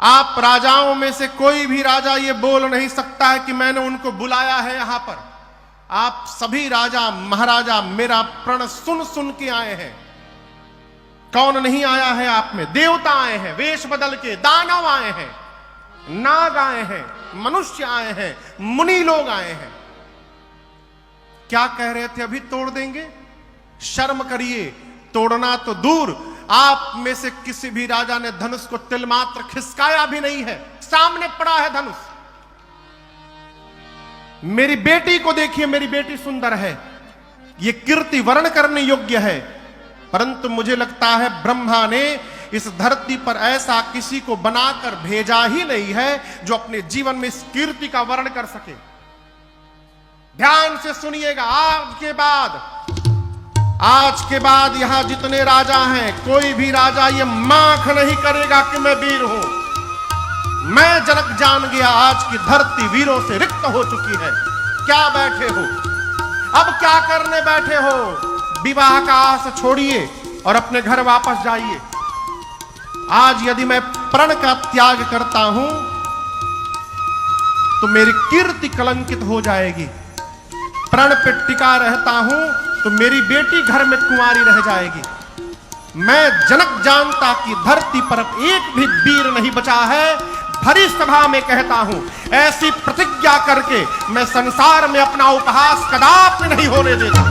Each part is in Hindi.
आप राजाओं में से कोई भी राजा ये बोल नहीं सकता है कि मैंने उनको बुलाया है यहां पर। आप सभी राजा महाराजा मेरा प्रण सुन सुन के आए हैं। कौन नहीं आया है आप में? देवता आए हैं वेश बदल के, दानव आए हैं, नाग आए हैं, मनुष्य आए हैं, मुनि लोग आए हैं। क्या कह रहे थे? अभी तोड़ देंगे? शर्म करिए, तोड़ना तो दूर, आप में से किसी भी राजा ने धनुष को तिल मात्र खिसकाया भी नहीं है, सामने पड़ा है धनुष। मेरी बेटी को देखिए, मेरी बेटी सुंदर है, यह कीर्ति वर्ण करने योग्य है, परंतु मुझे लगता है ब्रह्मा ने इस धरती पर ऐसा किसी को बनाकर भेजा ही नहीं है जो अपने जीवन में इस कीर्ति का वर्ण कर सके। ध्यान से सुनिएगा, आज के बाद यहां जितने राजा हैं, कोई भी राजा ये माख नहीं करेगा कि मैं वीर हूं। मैं जनक जान गया, आज की धरती वीरों से रिक्त हो चुकी है। क्या बैठे हो? अब क्या करने बैठे हो? विवाह का आस छोड़िए और अपने घर वापस जाइए। आज यदि मैं प्रण का त्याग करता हूं तो मेरी कीर्ति कलंकित हो जाएगी। प्रण पे टिका रहता हूं तो मेरी बेटी घर में कुंवारी रह जाएगी। मैं जनक जानता कि धरती पर अब एक भी वीर नहीं बचा है। भरी सभा में कहता हूं, ऐसी प्रतिज्ञा करके मैं संसार में अपना उपहास कदापि नहीं होने देता।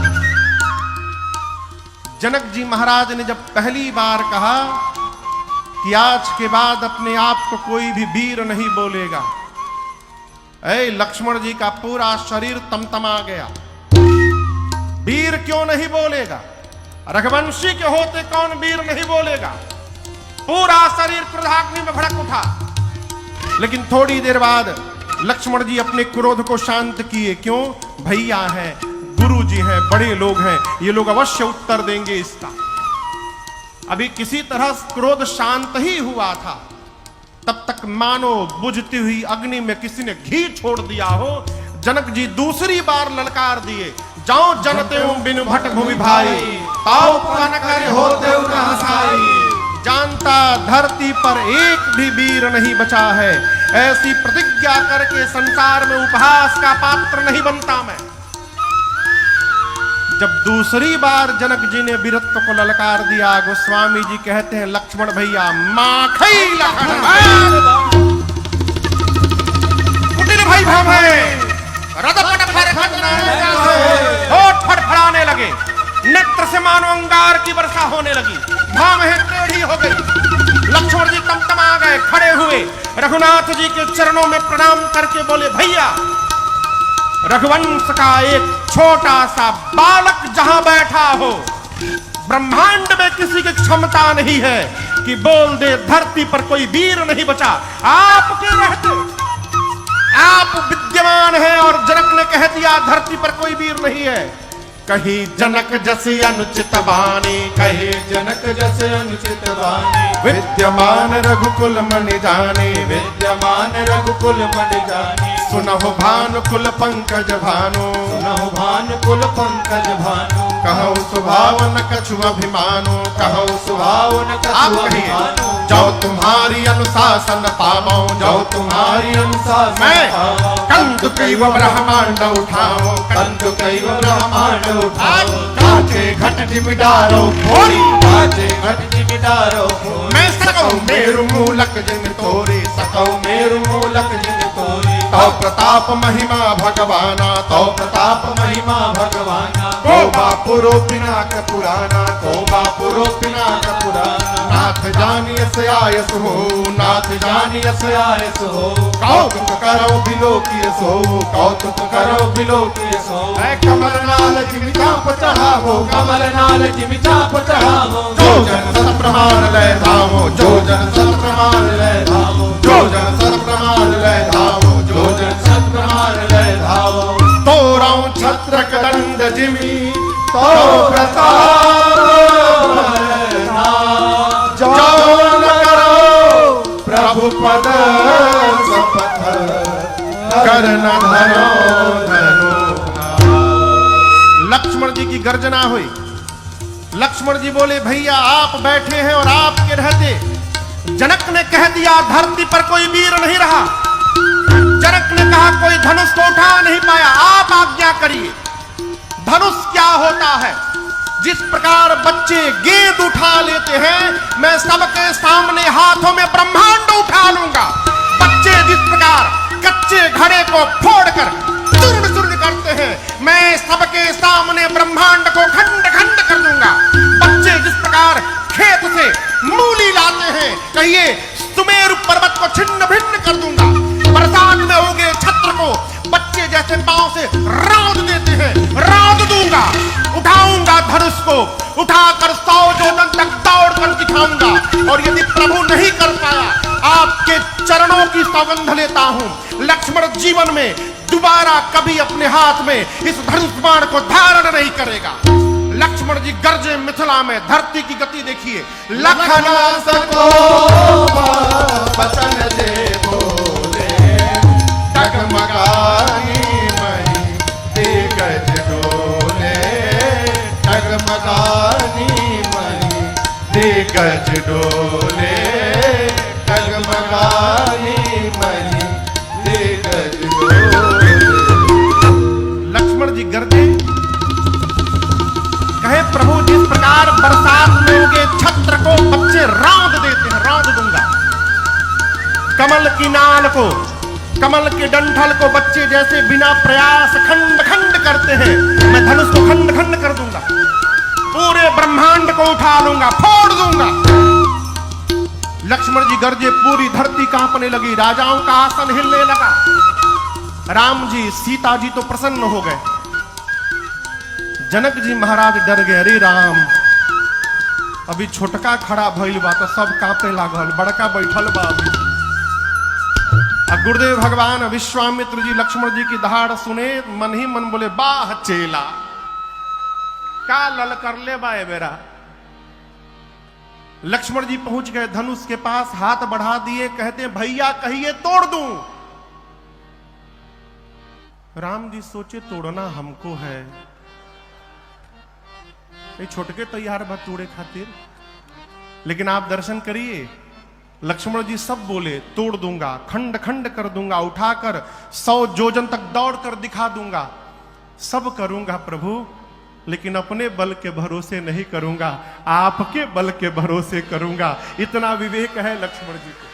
जनक जी महाराज ने जब पहली बार कहा कि आज के बाद अपने आप को कोई भी वीर नहीं बोलेगा, लक्ष्मण जी का पूरा शरीर तमतमा गया। वीर क्यों नहीं बोलेगा? रघुवंशी के होते कौन वीर नहीं बोलेगा? पूरा शरीर क्रोधाग्नि में भड़क उठा। लेकिन थोड़ी देर बाद लक्ष्मण जी अपने क्रोध को शांत किए। क्यों? भैया हैं, गुरु जी हैं, बड़े लोग हैं, ये लोग अवश्य उत्तर देंगे इसका। अभी किसी तरह क्रोध शांत ही हुआ था, तब तक मानो बुझती हुई अग्नि में किसी ने घी छोड़ दिया हो। जनक जी दूसरी बार ललकार दिए, जाओ जनते बिनु भट भूमि भाई, ताऊ कनकर होते हसाई। जानता धरती पर एक भी वीर नहीं बचा है। ऐसी प्रतिज्ञा करके संसार में उपहास का पात्र नहीं बनता मैं। जब दूसरी बार जनक जी ने वीरत्व को ललकार दिया, गोस्वामी जी कहते हैं, लक्ष्मण भैया माखई लखन कुटिल भई भय रदपट फड़फड़ाने लगे। नेत्र से मानो अंगार की वर्षा होने लगी। भावें टेढ़ी हो गई। लक्ष्मण जी तमतमा गए, खड़े हुए, रघुनाथ जी के चरणों में प्रणाम करके बोले, भैया रघुवंश का एक छोटा सा बालक जहां बैठा हो, ब्रह्मांड में किसी की क्षमता नहीं है कि बोल दे धरती पर कोई वीर नहीं बचा। आपके रहते आप विद्यमान है और जनक ने कह दिया धरती पर कोई वीर नहीं है। कहीं जनक जैसे अनुचित वाणी, कहीं जनक जैसे अनुचित वाणी, विद्यमान रघुकुल मणि जाने, विद्यमान रघुकुल मणि जाने। सुनहु भानुकुल पंकज भानु, सुनहु भानुकुल पंकज भानु। कहु सुभावन कछु अभिमानो, कहु सुभावन कछु अभिमानो। जाओ तुम्हारी अनुशासन पावो, जाओ तुम्हारी अनुशासन पावो। कंदु कैव ब्रह्मांड उठाओ, कंदु कैव ब्रह्मांड उठाओ। काचे घट जिमिदारो थोड़ी, काचे घट जिमिदारो थोड़ी। मैं सकौ मेरु मूलक जिन तोरे, सकौ मेरु मूलक जिन तोरे। तो प्रताप महिमा भगवाना, तो प्रताप महिमा भगवाना। को बापुरो पिनाक पुराना, को बापुरो पिनाक पुराना। नाथ जानिय से आयस हो, नाथ जानिय से आयस हो। कौतुक करो बिलोकिय सो, कौतुक करो बिलोकिय सो। कमल नाल जिमिता चढ़ावो, कमल नाल जिमिता चढ़ावो। जो जन सत प्रमाण लय धामो, जो जन सत प्रमाण लय धामो, जो जन सत प्रमाण लय धामो, जो जन सत प्रमाण लय धामो। तोराऊ छत्र कदंड जिमि, तो प्रताप जौन करो प्रभु पद शपथ, करन धनो धनो। लक्ष्मण जी की गर्जना हुई। लक्ष्मण जी बोले, भैया आप बैठे हैं और आपके रहते जनक ने कह दिया धरती पर कोई वीर नहीं रहा। जनक ने कहा कोई धनुष को उठा नहीं पाया, आप आज्ञा करिए। धनुष क्या होता है? जिस प्रकार बच्चे गेंद उठा लेते हैं, मैं सबके सामने हाथों में ब्रह्मांड उठा लूंगा। बच्चे जिस प्रकार कच्चे घड़े को फोड़कर चूर्ण चूर्ण करते हैं, मैं सबके सामने ब्रह्मांड को खंड खंड कर दूंगा। बच्चे जिस प्रकार खेत से मूली लाते हैं, कहिए सुमेरु पर्वत को छिन्न भिन्न कर दूंगा। बरसात में उगे छत्र को बच्चे जैसे पांव से रौंद देते हैं, रौंद दूंगा। उठाऊंगा धनुष को, उठाकर 100 योजन तक दौड़कर दिखाऊंगा। और यदि प्रभु नहीं कर पाया, आपके चरणों की सौगंध लेता हूं, लक्ष्मण जीवन में दोबारा कभी अपने हाथ में इस धनुष बाण को धारण नहीं करेगा। लक्ष्मण जी गर्जे मिथिला में, धरती की गति देखिए। लखन सको बचन दे बोले, डगमगानी मही दिग्गज डोले, डगमगानी मही दिग्गज डोले, डगमगानी मही दिग्गज डोले। लक्ष्मण जी गर्जे, कहे प्रभु जिस प्रकार बरसात में उगे छत्र को बच्चे रौंद देते हैं, रौंद दूंगा। कमल की नाल को, कमल के डंठल को बच्चे जैसे बिना प्रयास खंड खंड करते हैं, मैं धनुष को खंड खंड कर दूंगा। पूरे ब्रह्मांड को उठा लूंगा, फोड़ दूंगा। लक्ष्मण जी गर्जे, पूरी धरती कांपने लगी, राजाओं का आसन हिलने लगा। राम जी सीता जी तो प्रसन्न हो गए, जनक जी महाराज डर गए। अरे राम, अभी छोटका खड़ा भइल बा तो सब कांपे लागल, बड़का बैठल बा। अब गुरुदेव भगवान विश्वामित्र जी लक्ष्मण जी की दहाड़ सुने, मन ही मन बोले बाह चेला, का लल कर ले बा बेरा। लक्ष्मण जी पहुंच गए धनुष के पास, हाथ बढ़ा दिए, कहते भैया कहिए तोड़ दूं। राम जी सोचे तोड़ना हमको है, ये छोटके तैयार बा तोड़े खातिर, लेकिन आप दर्शन करिए। लक्ष्मण जी सब बोले तोड़ दूंगा, खंड खंड कर दूंगा, उठाकर 100 योजन तक दौड़कर दिखा दूंगा, सब करूंगा प्रभु, लेकिन अपने बल के भरोसे नहीं करूंगा, आपके बल के भरोसे करूंगा। इतना विवेक है लक्ष्मण जी को।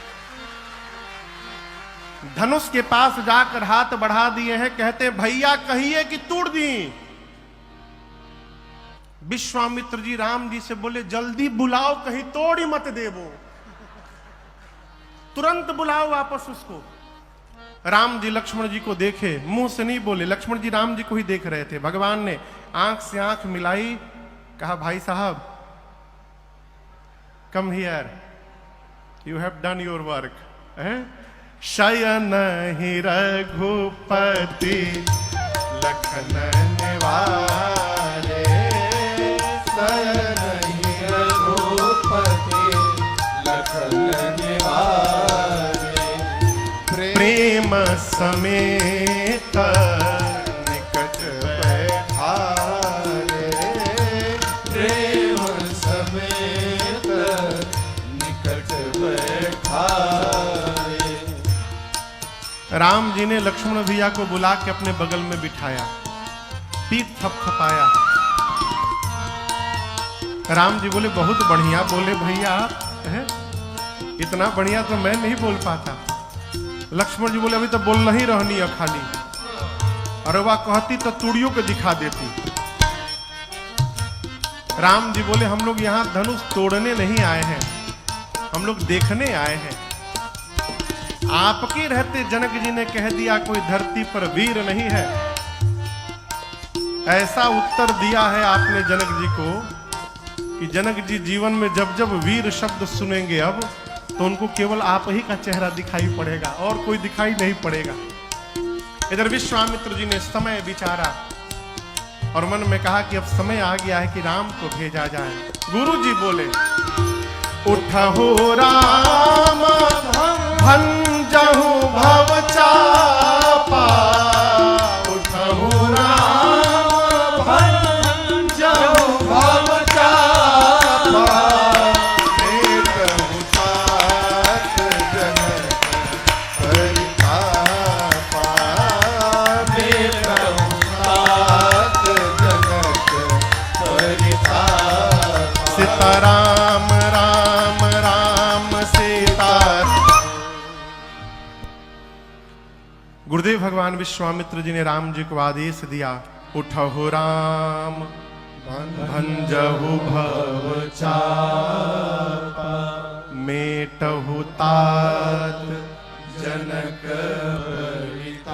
धनुष के पास जाकर हाथ बढ़ा दिए हैं, कहते भैया कहिए कि तोड़ दी। विश्वामित्र जी राम जी से बोले जल्दी बुलाओ, कहीं तोड़ ही मत देवो, तुरंत बुलाओ वापस उसको। राम जी लक्ष्मण जी को देखे, मुंह से नहीं बोले, लक्ष्मण जी राम जी को ही देख रहे थे। भगवान ने आंख से आंख मिलाई, कहा भाई साहब come here, you have done your work. शयन ही रघुपति लखन निवारे, शयन ही रघुपति लखन निवारे, प्रेम समेत निकट बैठारे, प्रेम समेत निकट बैठारे। राम जी ने लक्ष्मण भैया को बुला के अपने बगल में बिठाया, पीठ थपथपाया। राम जी बोले बहुत बढ़िया। बोले भैया इतना बढ़िया तो मैं नहीं बोल पाता। लक्ष्मण जी बोले अभी तो बोल नहीं रहनी है खाली, अरे वाह कहती तो तूड़ियों को दिखा देती। राम जी बोले हम लोग यहाँ धनुष तोड़ने नहीं आए हैं, हम लोग देखने आए हैं। आपके रहते जनक जी ने कह दिया कोई धरती पर वीर नहीं है। ऐसा उत्तर दिया है आपने जनक जी को कि जनक जी जीवन में जब जब वीर शब्द सुनेंगे अब तो उनको केवल आप ही का चेहरा दिखाई पड़ेगा और कोई दिखाई नहीं पड़ेगा। इधर विश्वामित्र जी ने समय विचारा और मन में कहा कि अब समय आ गया है कि राम को भेजा जाए। गुरु जी बोले उठहु राम भंजहु भव चापा, उठहु राम भंजहु भव चापा, देखहु गुरुदेव भगवान विश्वामित्र जी ने राम जी को आदेश दिया, उठहु राम भंजहु भव चापा, मेटहु तात जनक परिताप।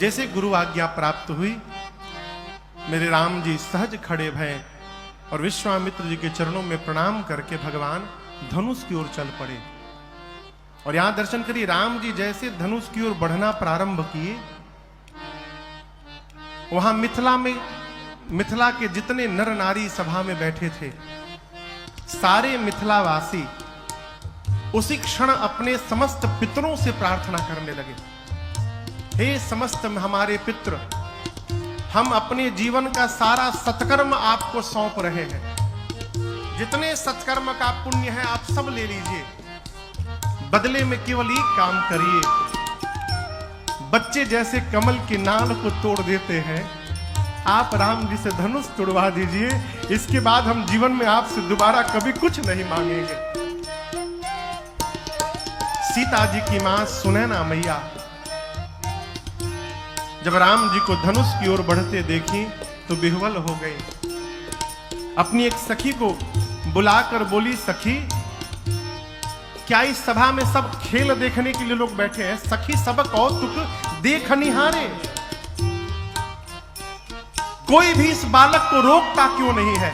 जैसे गुरु आज्ञा प्राप्त हुई, मेरे राम जी सहज खड़े भये और विश्वामित्र जी के चरणों में प्रणाम करके भगवान धनुष की ओर चल पड़े। और यहां दर्शन करिए, राम जी जैसे धनुष की ओर बढ़ना प्रारंभ किए, वहां मिथिला के जितने नर नारी सभा में बैठे थे, सारे मिथिलावासी उसी क्षण अपने समस्त पितरों से प्रार्थना करने लगे, हे समस्त हमारे पितृ, हम अपने जीवन का सारा सत्कर्म आपको सौंप रहे हैं। जितने सत्कर्म का पुण्य है आप सब ले लीजिए, बदले में केवल एक काम करिए। बच्चे जैसे कमल की नाल को तोड़ देते हैं, आप राम जी से धनुष तोड़वा दीजिए। इसके बाद हम जीवन में आपसे दोबारा कभी कुछ नहीं मांगेंगे। सीता जी की मां सुनैना मैया जब राम जी को धनुष की ओर बढ़ते देखी तो विह्वल हो गई। अपनी एक सखी को बुलाकर बोली, सखी क्या इस सभा में सब खेल देखने के लिए लोग बैठे हैं? सखी सब कौतुक देख निहारे, कोई भी इस बालक को रोकता क्यों नहीं है?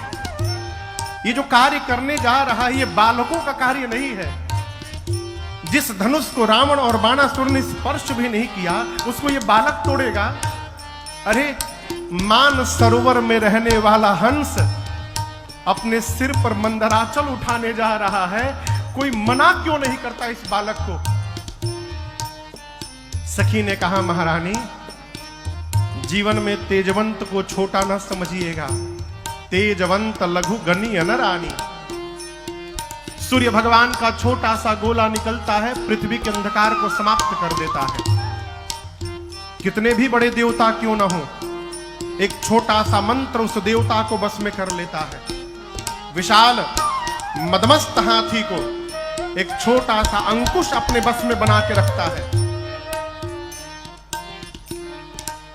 ये जो कार्य करने जा रहा है ये बालकों का कार्य नहीं है। जिस धनुष को रावण और बाणासुर ने स्पर्श भी नहीं किया उसको ये बालक तोड़ेगा। अरे मान सरोवर में रहने वाला हंस अपने सिर पर मंदराचल उठाने जा रहा है, कोई मना क्यों नहीं करता इस बालक को? सखी ने कहा, महारानी जीवन में तेजवंत को छोटा न समझिएगा, तेजवंत लघु गणीय न रानी। सूर्य भगवान का छोटा सा गोला निकलता है, पृथ्वी के अंधकार को समाप्त कर देता है। कितने भी बड़े देवता क्यों न हो, एक छोटा सा मंत्र उस देवता को बस में कर लेता है। विशाल मदमस्त हाथी को एक छोटा सा अंकुश अपने बस में बना के रखता है।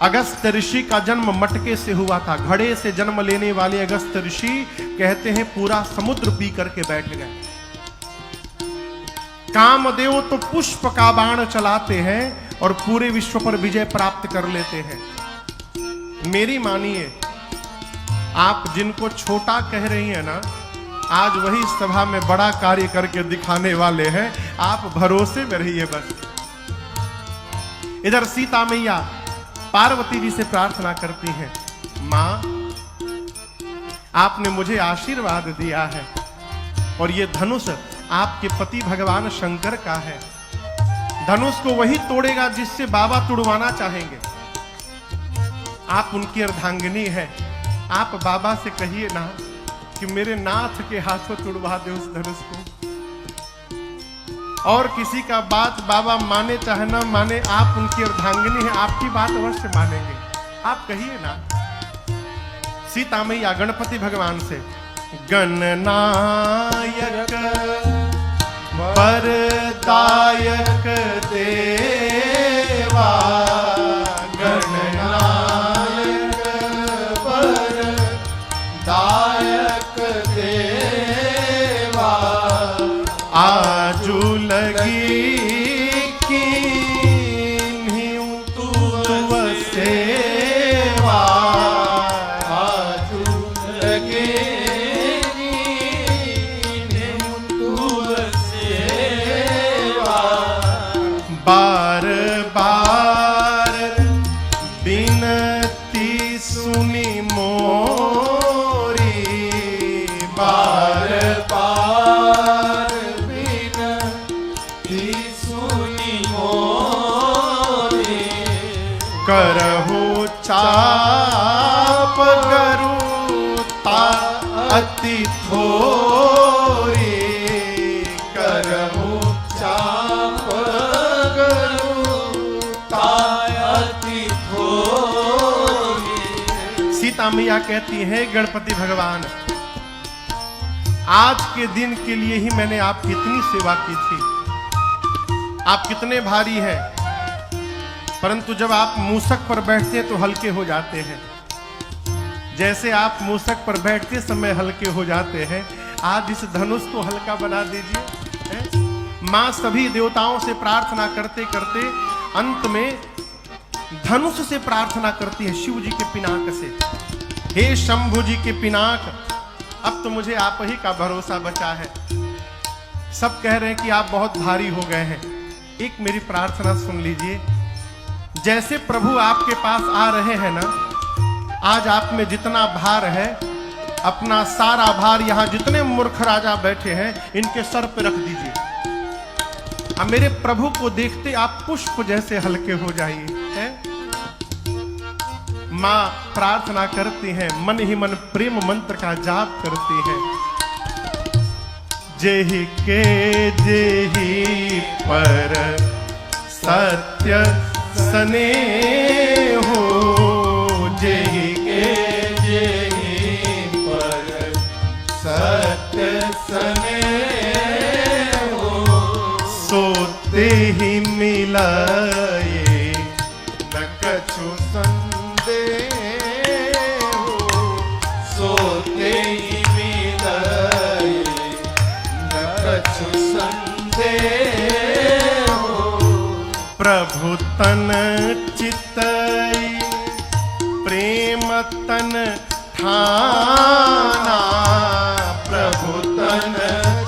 अगस्त ऋषि का जन्म मटके से हुआ था। घड़े से जन्म लेने वाले अगस्त ऋषि कहते हैं पूरा समुद्र पी करके बैठ गए। कामदेव तो पुष्प का बाण चलाते हैं और पूरे विश्व पर विजय प्राप्त कर लेते हैं। मेरी मानिए, आप जिनको छोटा कह रही हैं ना, आज वही सभा में बड़ा कार्य करके दिखाने वाले हैं। आप भरोसे में रहिए बस। इधर सीता मैया पार्वती जी से प्रार्थना करती हैं, मां आपने मुझे आशीर्वाद दिया है और ये धनुष आपके पति भगवान शंकर का है। धनुष को वही तोड़ेगा जिससे बाबा तुड़वाना चाहेंगे। आप उनकी अर्धांगिनी है, आप बाबा से कहिए ना कि मेरे नाथ के हाथों तुड़वा दे उस धनुष को। और किसी का बात बाबा माने चाहे ना माने, आप उनकी अर्धांगिनी है, आपकी बात अवश्य मानेंगे। आप कहिए ना। सीता मैया गणपति भगवान से, गणनायक परदायक देवा, गणनायक परदायक देवा, आजू लगी कीन्हीं तुव सेवा, आजू लगे कीन्हीं तुव सेवा, बार बार बिनती सुनी मोरी, बार बार बिनती सुनी मोरी, करहु चाप गरुता अति थोरी, करहु चाप गरुता अति थोरी। सीता मैया कहती है, गणपति भगवान आज के दिन के लिए ही मैंने आपकी इतनी सेवा की थी। आप कितने भारी हैं, परंतु जब आप मूसक पर बैठते हैं तो हल्के हो जाते हैं। जैसे आप मूसक पर बैठते समय हल्के हो जाते हैं, आज इस धनुष को हल्का बना दीजिए। हैं? मां सभी देवताओं से प्रार्थना करते करते अंत में धनुष से प्रार्थना करती है, शिव जी के पिनाक से। हे शंभु जी के पिनाक, अब तो मुझे आप ही का भरोसा बचा है। सब कह रहे हैं कि आप बहुत भारी हो गए हैं, एक मेरी प्रार्थना सुन लीजिए। जैसे प्रभु आपके पास आ रहे हैं ना, आज आप में जितना भार है, अपना सारा भार यहां जितने मूर्ख राजा बैठे हैं इनके सर पे रख दीजिए। अब मेरे प्रभु को देखते आप पुष्प जैसे हल्के हो जाइए। हैं? मां प्रार्थना करती हैं, मन ही मन प्रेम मंत्र का जाप करती हैं। जेहि के जेहि पर सत्य स्नेह हो, जेहि के जेहि पर सत्य स्नेह हो, सोते ही मिलाए न कछु संदेह हो, सोते ही मिलाए न कछु संदेह हो, प्रभु तन चितई प्रेम तन ठाना, प्रभु तन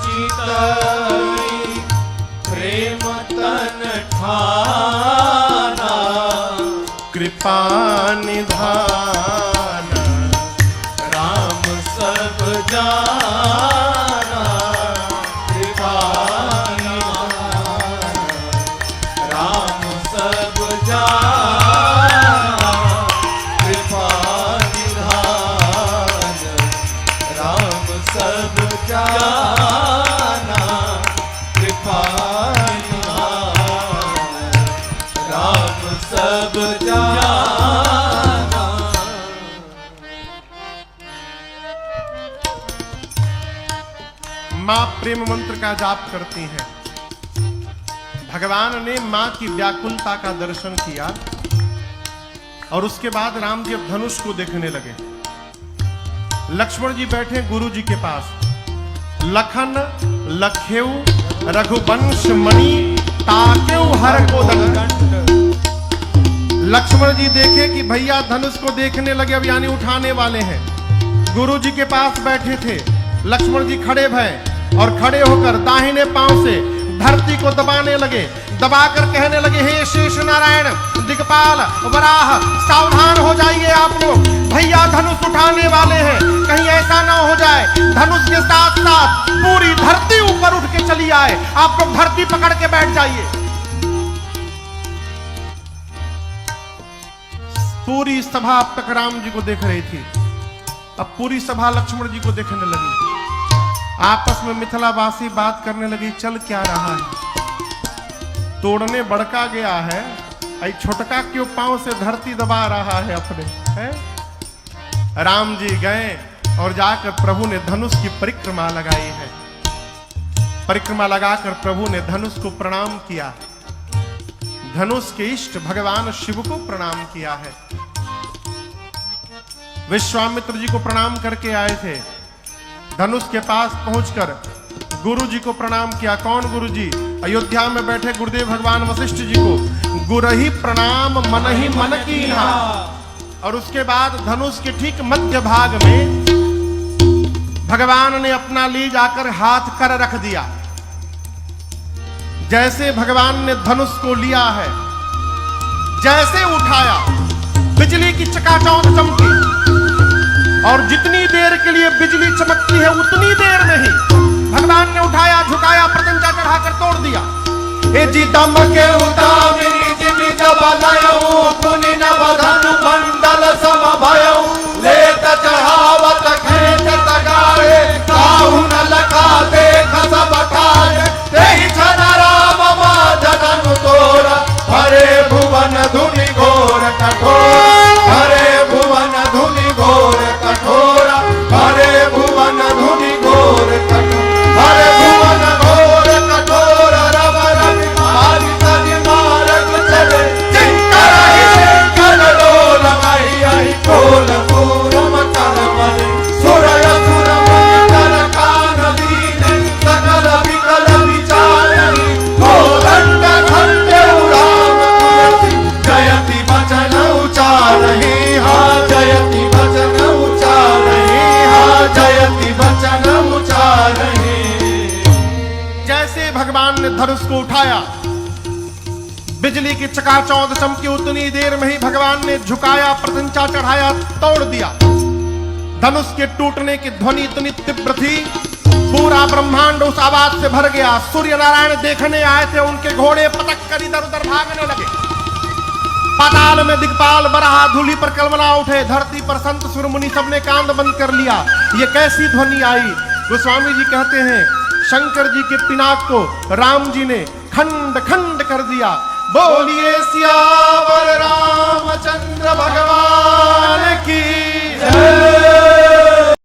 चितई प्रेम तन ठाना, कृपा निधान राम सब जाना, कृपा निधान राम सब जाना, कृपा निधान राम सब जाना, कृपा निधान राम सब जाना। मां प्रेम मंत्र का जाप करती हैं। भगवान ने मां की व्याकुलता का दर्शन किया और उसके बाद राम जी अब धनुष को देखने लगे। लक्ष्मण जी बैठे गुरु जी के पास। लखन लखेऊ रघुवंश मणि ताकेऊ हर को दंड। लक्ष्मण जी देखे कि भैया धनुष को देखने लगे, अब यानी उठाने वाले हैं। गुरु जी के पास बैठे थे, लक्ष्मण जी खड़े भय और खड़े होकर दाहिने पांव से धरती को दबाने लगे। दबाकर कहने लगे, हे शेष नारायण दिक्पाल वराह, सावधान हो जाइए आप लोग, भैया धनुष उठाने वाले हैं। कहीं ऐसा ना हो जाए धनुष के साथ साथ पूरी धरती ऊपर उठ के चली आए, आप लोग धरती पकड़ के बैठ जाइए। पूरी सभा अब तक राम जी को देख रही थी, अब पूरी सभा लक्ष्मण जी को देखने लगी। आपस में मिथिलावासी बात करने लगी, चल क्या रहा है, तोड़ने बड़का गया है, आई छोटका क्यों पांव से धरती दबा रहा है अपने। है? राम जी गए और जाकर प्रभु ने धनुष की परिक्रमा लगाई है। परिक्रमा लगाकर प्रभु ने धनुष को प्रणाम किया, धनुष के इष्ट भगवान शिव को प्रणाम किया है। विश्वामित्र जी को प्रणाम करके आए थे, धनुष के पास पहुंचकर गुरु जी को प्रणाम किया। कौन गुरु जी? अयोध्या में बैठे गुरुदेव भगवान वशिष्ठ जी को। गुरहि प्रणाम मन ही मन कीन्हा। और उसके बाद धनुष के ठीक मध्य भाग में भगवान ने अपना ली जाकर हाथ कर रख दिया। जैसे भगवान ने धनुष को लिया है, जैसे उठाया बिजली की चकाचौंध चमकी, और जितनी देर के लिए बिजली चमकती है उतनी देर में ही भगवान ने उठाया, झुकाया, प्रत्यंचा चढ़ाकर तोड़ दिया। ए जी दम के उदामिनी जिनि जबलयऊ पुनि न बधन मंडल सम भयऊ लेत चढ़ावत खेचत गाए काहू न लखा देख सब ठाए तेहि छन राम मा जनन तोर हरे भुवन धुनि घोर कठोर हरे भुवन धुनि घोर कठोर हरे भुवन धुनि घोर कठोर हरे भुवन घोर कठोर रव रवि मारि तनि मारग चले जिनका धनुष को उठाया। बिजली की चकाचौंध चमकी, उतनी देर में ही भगवान ने झुकाया, प्रत्यंचा चढ़ाया, तोड़ दिया। धनुष के टूटने की ध्वनि इतनी तीव्र थी, पूरा ब्रह्मांड उस आवाज से भर गया। सूर्य नारायण देखने आए थे, उनके घोड़े पटक कर इधर उधर भागने लगे। पाताल में दिग्पाल बराह, धूलि पर कलमला उठे। धरती पर संत सुर मुनि सबने कान बंद कर लिया। ये कैसी ध्वनि आई? गोस्वामी जी कहते हैं शंकर जी के पिनाक को राम जी ने खंड खंड कर दिया। बोलिए सिया